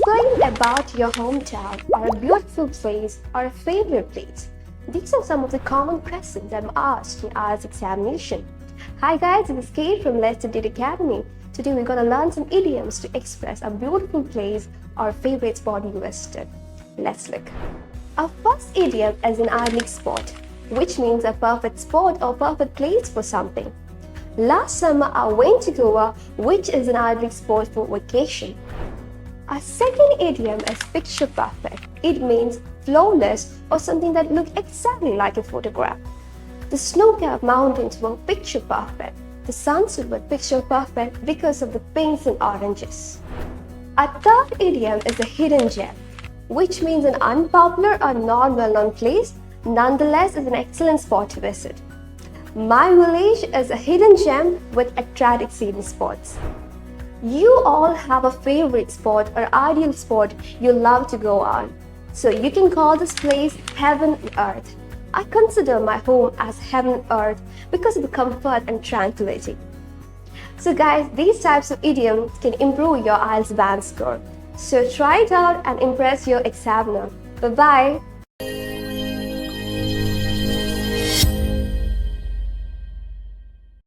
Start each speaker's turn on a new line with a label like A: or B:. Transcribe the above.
A: Explain about your hometown or a beautiful place or a favorite place. These are some of the common questions I'm asked in IELTS examination. Hi guys, this is Kate from Let's Date Academy. Today we're going to learn some idioms to express a beautiful place or favorite spot you visited. Let's look. Our first idiom is an ideal spot, which means a perfect spot or perfect place for something. Last summer I went to Goa, which is an ideal spot for vacation. Our second idiom is picture perfect. It means flawless or something that looks exactly like a photograph. The snow-capped mountains were picture perfect. The sunset was picture perfect because of the pinks and oranges. Our third idiom is a hidden gem, which means an unpopular or non-well-known place, nonetheless is an excellent spot to visit. My village is a hidden gem with attractive scenic spots. You all have a favorite spot or ideal spot you love to go on. So you can call this place heaven and earth. I consider my home as heaven and earth because of the comfort and tranquility. So guys, these types of idioms can improve your IELTS band score. So try it out and impress your examiner. Bye-bye.